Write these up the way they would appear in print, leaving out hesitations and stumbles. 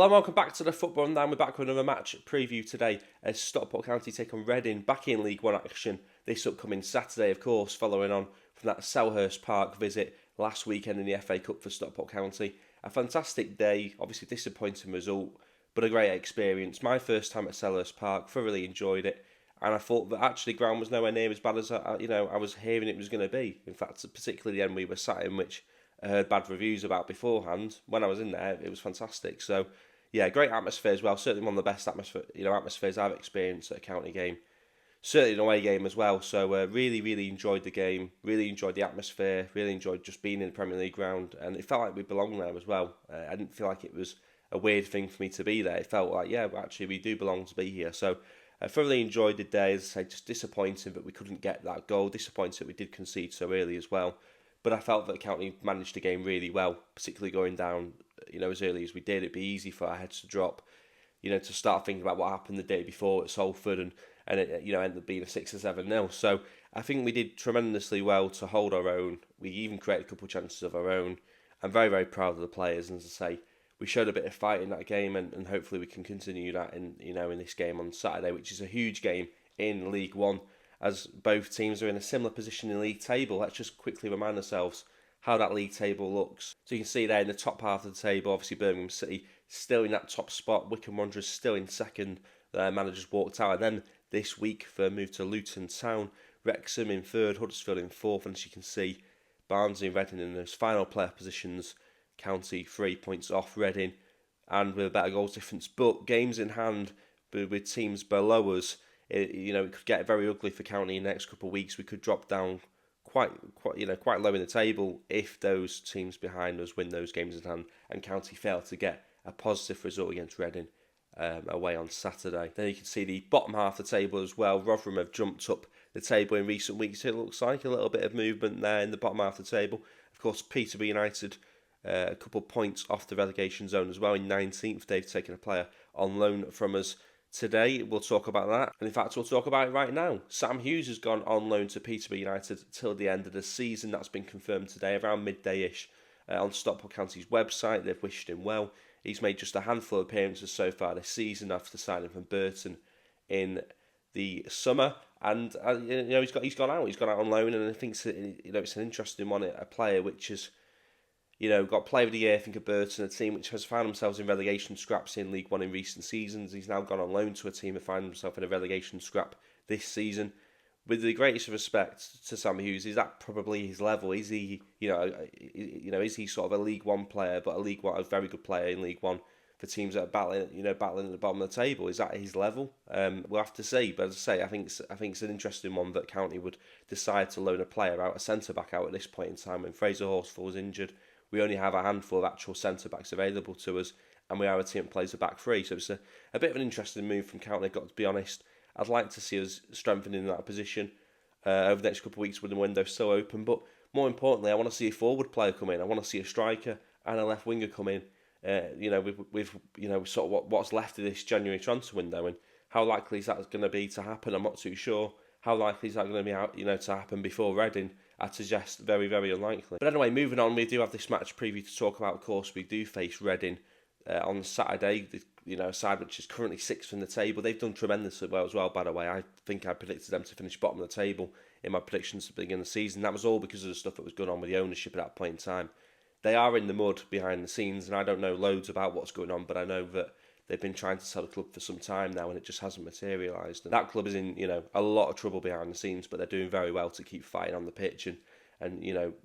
Hello and welcome back to the Football Rundown. We're back with another match preview today as Stockport County take on Reading back in League One action this upcoming Saturday, of course, following on from that Selhurst Park visit last weekend in the FA Cup for Stockport County. A fantastic day, obviously disappointing result, but a great experience. My first time at Selhurst Park, thoroughly enjoyed it, and I thought that actually the ground was nowhere near as bad as I was hearing it was going to be. In fact, particularly the end we were sat in, which I heard bad reviews about beforehand. When I was in there, it was fantastic. So, yeah, great atmosphere as well. Certainly one of the best atmospheres I've experienced at a county game. Certainly an away game as well. So, really enjoyed the game. Really enjoyed the atmosphere. Really enjoyed just being in the Premier League ground, and it felt like we belonged there as well. I didn't feel like it was a weird thing for me to be there. It felt like, yeah, actually we do belong to be here. So, I thoroughly enjoyed the day. As I say, just disappointing that we couldn't get that goal. Disappointed that we did concede so early as well. But I felt that County managed the game really well, particularly going down, as early as we did. It'd be easy for our heads to drop, to start thinking about what happened the day before at Salford and it, ended up being a 6 or 7-0. So I think we did tremendously well to hold our own. We even created a couple of chances of our own. I'm very, very proud of the players, and as I say, we showed a bit of fight in that game, and hopefully we can continue that in this game on Saturday, which is a huge game in League One, as both teams are in a similar position in the league table. Let's just quickly remind ourselves how that league table looks. So you can see there in the top half of the table, obviously Birmingham City still in that top spot, Wycombe Wanderers still in second, their managers walked out, and then this week for move to Luton Town, Wrexham in third, Huddersfield in fourth, and as you can see, Barnsley and Reading in those final playoff positions, County 3 points off Reading, and with a better goals difference, but games in hand with teams below us. It could get very ugly for County in the next couple of weeks. We could drop down quite low in the table if those teams behind us win those games in hand and County fail to get a positive result against Reading away on Saturday. Then you can see the bottom half of the table as well. Rotherham have jumped up the table in recent weeks. It looks like a little bit of movement there in the bottom half of the table. Of course, Peterborough United a couple of points off the relegation zone as well. In 19th, they've taken a player on loan from us today. We'll talk about that, and in fact we'll talk about it right now. Sam Hughes has gone on loan to Peterborough United till the end of the season. That's been confirmed today around midday-ish on Stockport County's website. They've wished him well. He's made just a handful of appearances so far this season after signing from Burton in the summer, and he's gone out on loan, and I think it's an interesting one, a player which is got Player of the Year, I think, at Burton, a team which has found themselves in relegation scraps in League One in recent seasons. He's now gone on loan to a team that found himself in a relegation scrap this season. With the greatest respect to Sam Hughes, is that probably his level? Is he, is he sort of a League One player, but a very good player in League One for teams that are battling at the bottom of the table? Is that his level? We'll have to see. But as I say, I think it's an interesting one that County would decide to loan a player out, a centre back out at this point in time when Fraser Horsfall was injured. We only have a handful of actual centre-backs available to us, and we are a team that plays a back three. So it's a bit of an interesting move from County, I've got to be honest. I'd like to see us strengthening that position over the next couple of weeks with the window still open. But more importantly, I want to see a forward player come in. I want to see a striker and a left winger come in, with sort of what's left of this January transfer window. And how likely is that going to be to happen? I'm not too sure. How likely is that going to be to happen before Reading? I'd suggest very, very unlikely. But anyway, moving on, we do have this match preview to talk about. Of course, we do face Reading on Saturday, a side which is currently 6th in the table. They've done tremendously well as well, by the way. I think I predicted them to finish bottom of the table in my predictions at the beginning of the season. That was all because of the stuff that was going on with the ownership at that point in time. They are in the mud behind the scenes, and I don't know loads about what's going on, but I know that they've been trying to sell the club for some time now, and it just hasn't materialised. And that club is in, a lot of trouble behind the scenes, but they're doing very well to keep fighting on the pitch and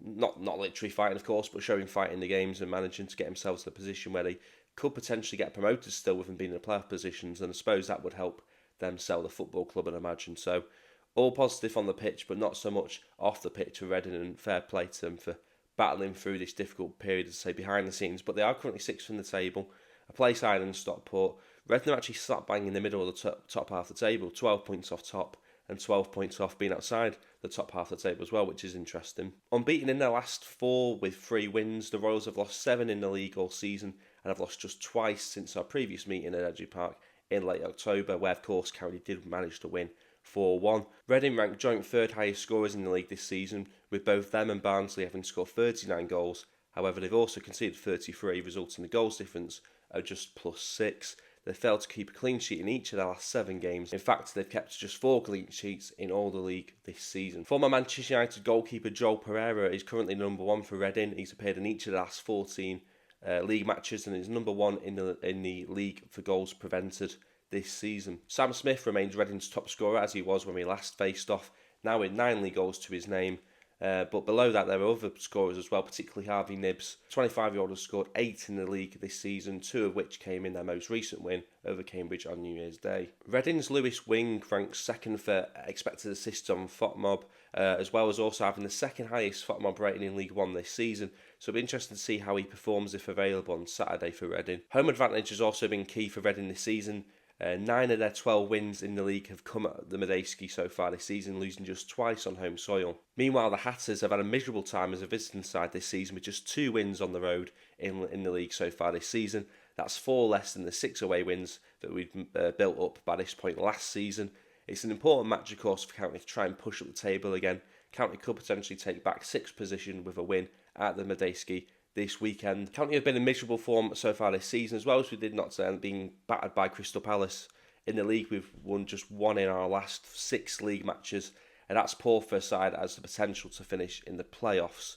not literally fighting, of course, but showing fight in the games and managing to get themselves to a position where they could potentially get promoted still with them being in the playoff positions. And I suppose that would help them sell the football club, I'd imagine. So all positive on the pitch, but not so much off the pitch for Reading, and fair play to them for battling through this difficult period, as I say, behind the scenes. But they are currently 6th in the table. A place higher than Stockport. Reading are actually slap bang in the middle of the top half of the table, 12 points off top and 12 points off being outside the top half of the table as well, which is interesting. Unbeaten in their last 4 with 3 wins, the Royals have lost 7 in the league all season and have lost just twice since our previous meeting at Edgeley Park in late October, where of course County did manage to win 4-1. Reading ranked joint 3rd highest scorers in the league this season, with both them and Barnsley having scored 39 goals. However, they've also conceded 33, resulting in a goals difference are just +6. They failed to keep a clean sheet in each of their last 7 games. In fact, they've kept just 4 clean sheets in all the league this season. Former Manchester United goalkeeper Joel Pereira is currently number 1 for Reading. He's appeared in each of the last 14 league matches and is number 1 in the league for goals prevented this season. Sam Smith remains Reading's top scorer as he was when we last faced off, now with 9 league goals to his name. But below that, there are other scorers as well, particularly Harvey Nibbs. 25-year-old has scored 8 in the league this season, 2 of which came in their most recent win over Cambridge on New Year's Day. Reading's Lewis Wing ranks second for expected assists on FOTMob, as well as also having the second highest FOTMob rating in League One this season. So it'll be interesting to see how he performs if available on Saturday for Reading. Home advantage has also been key for Reading this season. 9 of their 12 wins in the league have come at the Madejski so far this season, losing just twice on home soil. Meanwhile, the Hatters have had a miserable time as a visiting side this season with just 2 wins on the road in the league so far this season. That's 4 less than the 6 away wins that we'd built up by this point last season. It's an important match, of course, for County to try and push up the table again. County could potentially take back 6th position with a win at the Madejski this weekend. County have been in miserable form so far this season, as well as we did not end up being battered by Crystal Palace. In the league, we've won just 1 in our last 6 league matches, and that's poor for a side that has the potential to finish in the playoffs.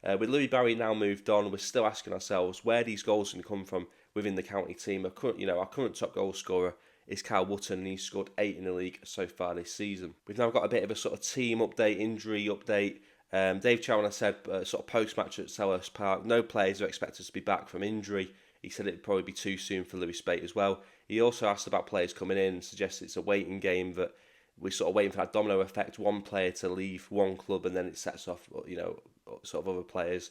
With Louis Barry now moved on, we're still asking ourselves where these goals can come from within the County team. Our current top goal scorer is Carl Wotton, and he's scored 8 in the league so far this season. We've now got a bit of a sort of team update, injury update. Dave Challoner said sort of post-match at Selhurst Park, no players are expected to be back from injury. He said it'd probably be too soon for Lewis Spate as well. He also asked about players coming in and suggested it's a waiting game, that we're sort of waiting for that domino effect, one player to leave one club and then it sets off, sort of other players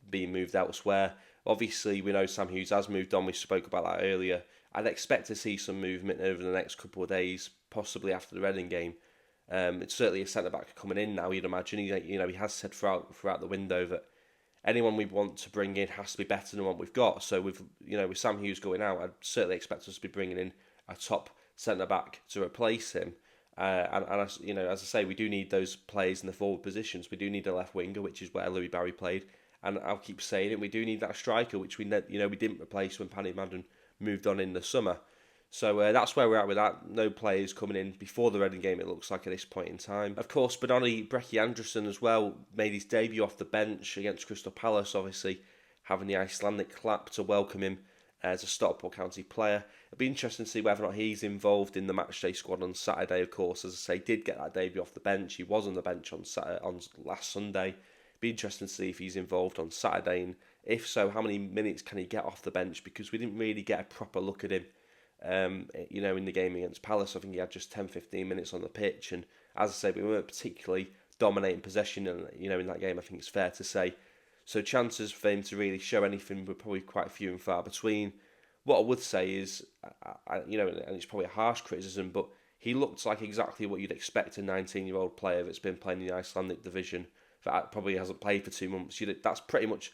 being moved elsewhere. Obviously, we know Sam Hughes has moved on. We spoke about that earlier. I'd expect to see some movement over the next couple of days, possibly after the Reading game. It's certainly a centre-back coming in now, you'd imagine. He has said throughout the window that anyone we want to bring in has to be better than what we've got. So with Sam Hughes going out, I'd certainly expect us to be bringing in a top centre-back to replace him. And as I say, we do need those players in the forward positions. We do need a left winger, which is where Louis Barry played. And I'll keep saying it, we do need that striker, which we didn't replace when Paddy Madden moved on in the summer. So that's where we're at with that. No players coming in before the Reading game, it looks like, at this point in time. Of course, Benoni Brecky Anderson as well made his debut off the bench against Crystal Palace, obviously having the Icelandic clap to welcome him as a Stockport County player. It'll be interesting to see whether or not he's involved in the matchday squad on Saturday, of course. As I say, did get that debut off the bench. He was on the bench on last Sunday. It'll be interesting to see if he's involved on Saturday, and if so, how many minutes can he get off the bench, because we didn't really get a proper look at him in the game against Palace. I think he had just 10-15 minutes on the pitch, and as I say, we weren't particularly dominating possession in that game, I think it's fair to say. So chances for him to really show anything were probably quite few and far between. What I would say is, and it's probably a harsh criticism, but he looked like exactly what you'd expect a 19-year-old player that's been playing in the Icelandic division, that probably hasn't played for 2 months. That's pretty much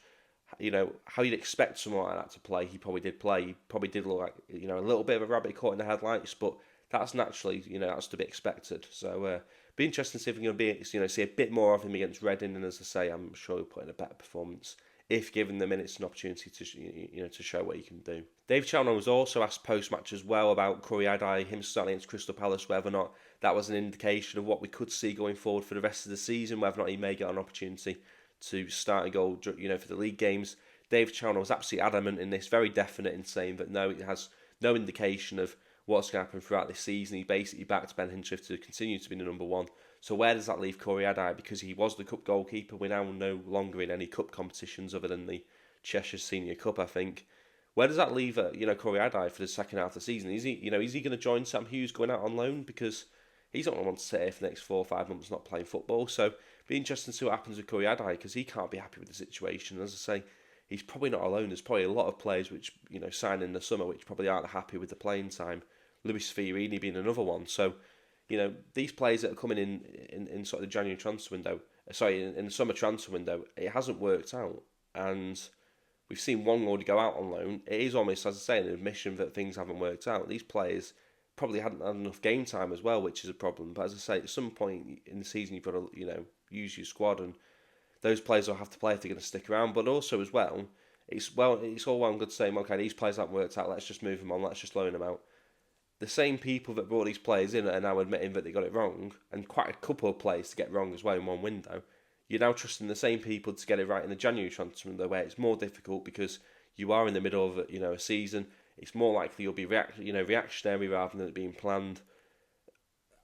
how you'd expect someone like that to play. He probably did play. He probably did look like, a little bit of a rabbit caught in the headlights, but that's naturally, that's to be expected. So, be interesting to see if we're going to see a bit more of him against Reading, and as I say, I'm sure he'll put in a better performance if given the minutes and opportunity to show what he can do. Dave Challoner was also asked post-match as well about Coriadai, him starting against Crystal Palace, whether or not that was an indication of what we could see going forward for the rest of the season, whether or not he may get an opportunity to start a goal, for the league games. Dave Challoner was absolutely adamant in this, very definite in saying that no, it has no indication of what's going to happen throughout this season. He basically backed Ben Hinchliffe to continue to be the number 1. So where does that leave Coriadai? Because he was the cup goalkeeper. We're now no longer in any cup competitions other than the Cheshire Senior Cup, I think. Where does that leave Coriadai for the second half of the season? Is he going to join Sam Hughes going out on loan? Because he's not going to want to sit here for the next 4 or 5 months not playing football. So it'll be interesting to see what happens with Coriadai, because he can't be happy with the situation. As I say, he's probably not alone. There's probably a lot of players which sign in the summer which probably aren't happy with the playing time. Luis Fiorini being another one. So these players that are coming in sort of the January transfer window, in the summer transfer window, it hasn't worked out, and we've seen one already go out on loan. It is almost, as I say, an admission that things haven't worked out. These players probably hadn't had enough game time as well, which is a problem. But as I say, at some point in the season, you've got to use your squad, and those players will have to play if they're going to stick around. But also as well, it's all well and good saying, okay, these players haven't worked out, let's just move them on, let's just loan them out. The same people that brought these players in are now admitting that they got it wrong, and quite a couple of players to get wrong as well in one window. You're now trusting the same people to get it right in the January transfer window, where it's more difficult because you are in the middle of a season. It's more likely you'll be reactionary rather than it being planned.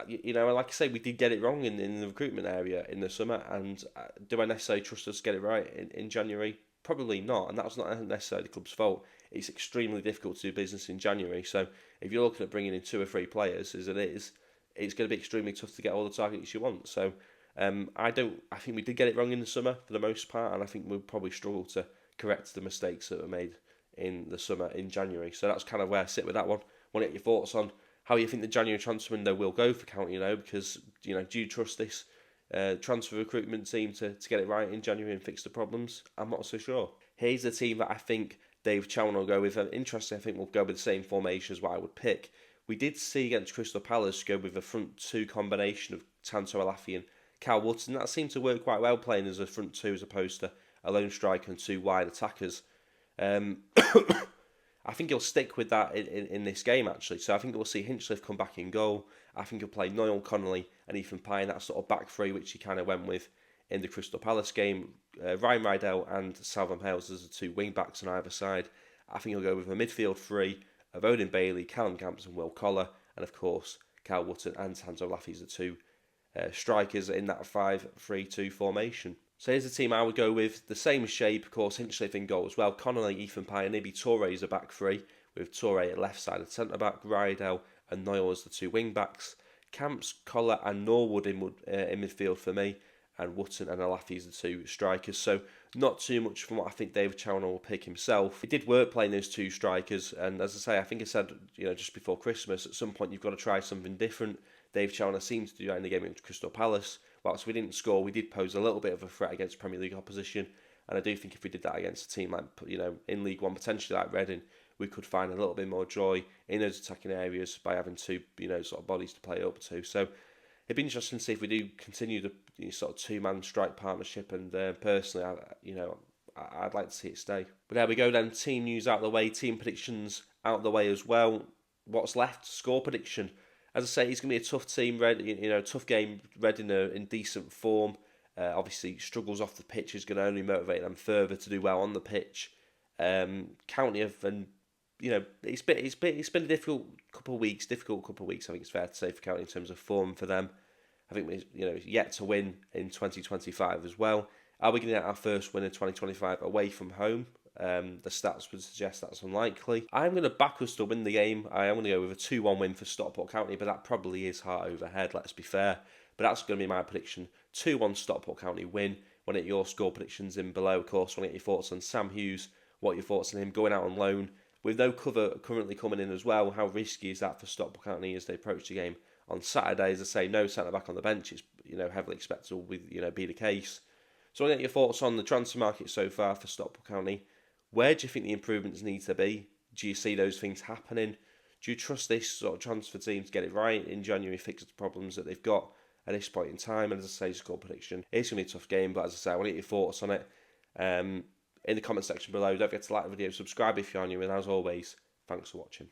Like I say, we did get it wrong in the recruitment area in the summer, and do I necessarily trust us to get it right in January? Probably not, and that's not necessarily the club's fault. It's extremely difficult to do business in January, so if you're looking at bringing in 2 or 3 players, as it is, it's going to be extremely tough to get all the targets you want. So I think we did get it wrong in the summer for the most part, and I think we'll probably struggle to correct the mistakes that were made in the summer in January. So that's kind of where I sit with that one. Want to get your thoughts on how you think the January transfer window will go for County, because do you trust this transfer recruitment team to get it right in January and fix the problems? I'm not so sure. Here's the team that I think Dave Chowan will go with. Interesting, I think we'll go with the same formation as what I would pick. We did see against Crystal Palace go with a front 2 combination of Tanto Alafi and Cal Wootton. That seemed to work quite well playing as a front 2 as opposed to a lone striker and 2 wide attackers. I think he'll stick with that in this game, actually. So I think we'll see Hinchliffe come back in goal. I think he'll play Niall Connolly and Ethan Pye in that sort of back 3, which he kind of went with in the Crystal Palace game. Ryan Rydell and Salvan Hales as the 2 wing-backs on either side. I think he'll go with a midfield 3 of Odin Bailey, Callum Camps and Will Collar. And, of course, Cal Wootton and Tanto Laffy as the 2 strikers in that 5-3-2 formation. So here's the team I would go with. The same shape, of course, Hinchliffe in goal as well. Connolly, Ethan Pye and maybe Torre as a back 3, with Torre at left side of centre-back, Rydell and Niall as the 2 wing-backs. Camps, Collar and Norwood in midfield for me, and Wootton and Alafi as the 2 strikers. So not too much from what I think David Chowan will pick himself. It did work playing those 2 strikers, and as I say, I think I said just before Christmas, at some point you've got to try something different. Dave Chowan seemed to do that in the game against Crystal Palace. Whilst we didn't score, we did pose a little bit of a threat against Premier League opposition, and I do think if we did that against a team like in League One, potentially like Reading, we could find a little bit more joy in those attacking areas by having 2 sort of bodies to play up to. So it'd be interesting to see if we do continue the sort of 2-man strike partnership, and personally, I'd like to see it stay. But there we go then. Team news out of the way, team predictions out of the way as well. What's left? Score prediction. As I say, it's going to be a tough team. Tough game. Reading in decent form. Obviously, struggles off the pitch is going to only motivate them further to do well on the pitch. County have, and it's been a difficult couple of weeks. I think it's fair to say for County in terms of form for them. I think it's yet to win in 2025 as well. Are we going to get our first win in 2025 away from home? The stats would suggest that's unlikely. I'm going to back us to win the game. I am going to go with a 2-1 win for Stockport County, but that probably is heart over head, let's be fair. But that's going to be my prediction. 2-1 Stockport County win. Want to get your score predictions in below, of course. Want to get your thoughts on Sam Hughes. What are your thoughts on him going out on loan with no cover currently coming in as well? How risky is that for Stockport County as they approach the game on Saturday? As I say, no centre back on the bench. It's heavily expected to be the case. So I want to get your thoughts on the transfer market so far for Stockport County. Where do you think the improvements need to be? Do you see those things happening? Do you trust this sort of transfer team to get it right in January, fix the problems that they've got at this point in time? And as I say, score prediction. It's going to be a tough game, but as I say, I want to get your thoughts on it in the comment section below. Don't forget to like the video, subscribe if you're new, and as always, thanks for watching.